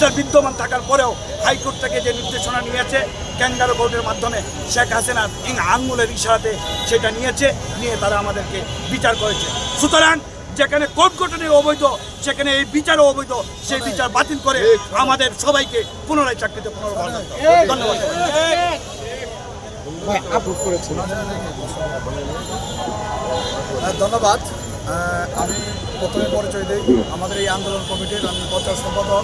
Master বিদ্যমান থাকার পরেও হাইকোর্ট থেকে যে নির্দেশনা নিয়েছে ক্যাঙ্গারু কোর্টের মাধ্যমে শেখ হাসিনার আঙুলের ইশারাতে সেটা নিয়ে তারা আমাদেরকে বিচার করেছে। সুতরাং যেখানে কোর্ট গঠনে অবৈধ সেখানে এই বিচারও অবৈধ, সেই বিচার বাতিল করে আমাদের সবাইকে পুনরায় চাকরিতে পুনর্বহাল করতে হবে। ধন্যবাদ। ধন্যবাদ। আমি প্রথমে পরিচয় দিই, আমাদের এই আন্দোলন কমিটির আমি প্রচার সম্পাদক।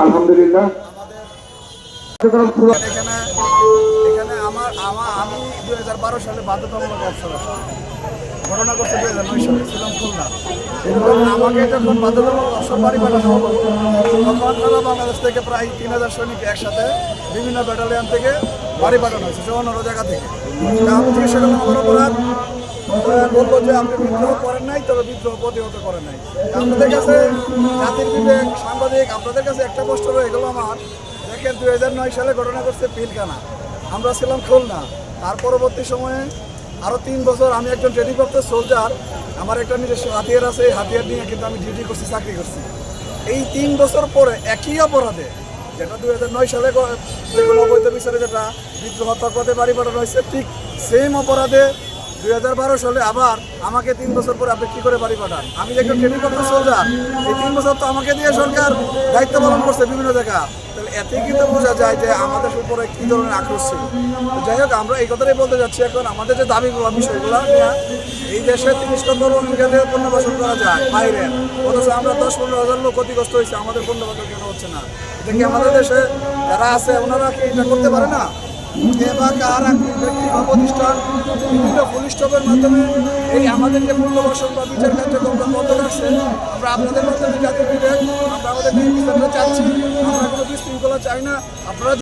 আলহামদুলিল্লাহ। এখানে আমি 2012 সালে বাধ্যতামূলক অবসর ঘটনা করতে 2009 সালে ছিলাম খুলনা। আমাকে যখন বাধ্যতামূলক অবসর বাড়ি পাঠানো হলো তখন সারা বাংলাদেশ থেকে প্রায় 3000 সৈনিক একসাথে বিভিন্ন ব্যাটালিয়ন থেকে বাড়ি পাঠানো হয়েছে, অন্য জায়গা থেকে। আমি চিকিৎসা করলাম আমার অপরাধ, বলবো যে আপনি বিদ্রোহ করেন নাই, তবে বিদ্রোহ প্রতিহত করেন নাই। আপনাদের কাছে জাতির বিবেক, সাংবাদিক, আপনাদের কাছে একটা প্রশ্ন রয়ে গেল আমার। দেখেন 2009 সালে ঘটনা করছে পিলখানা, আমরা ছিলাম খুলনা। তার পরবর্তী সময়ে আরও 3 বছর আমি একজন ট্রেনিংপ্রাপ্ত সোলজার, আমার একটা নিজস্ব হাতিয়ার আছে, এই হাতিয়ার নিয়ে কিন্তু আমি ডিউটি করছি, চাকরি করছি। এই 3 বছর পরে একই অপরাধে, যেটা 2009 সালে যেগুলো অবৈধ বিচারে যেটা বিদ্রোহ তকবাদে বাড়ি পাঠানো হয়েছে, ঠিক সেম অপরাধে 2012 সালে আবার আমাকে 3 বছর পরে আপনি কী করে বাড়ি পাঠান? আমি যে একজন ট্রেনিংপ্রাপ্ত সোলজার, এই 3 বছর তো আমাকে দিয়ে সরকার দায়িত্ব পালন করছে বিভিন্ন জায়গা। তাহলে এতেই কিন্তু বোঝা যায় যে আমাদের উপরে কী ধরনের আক্রোশ ছিল। যাই হোক, আমরা এই কথাটাই বলতে যাচ্ছি, এখন আমাদের যে দাবিগুলো, বিষয়গুলো নিয়ে এই দেশে 30 লক্ষ রোহিঙ্গাদের পুনর্বাসন করা যায় বাইরে, অথচ আমরা 10-15 হাজার লোক ক্ষতিগ্রস্ত হয়েছে, আমাদের পুনর্বাসন কেন হচ্ছে না? এটা কি আমাদের দেশে যারা আছে ওনারা কি এটা করতে পারে না? বা কার ব্যক্তি বা প্রতিষ্ঠান বিভিন্ন পুলিশ স্টপের মাধ্যমে এই আমাদের যে পুনর্বাসন বা বিচার কার্যক্রমটা বন্ধ রাখছে, আমরা আপনাদের মাধ্যমে জাতির বিবেক, আমরা আমাদের বিচারটা চাচ্ছি, আমরা কোনো বিশৃঙ্খলা চাই না। আপনারা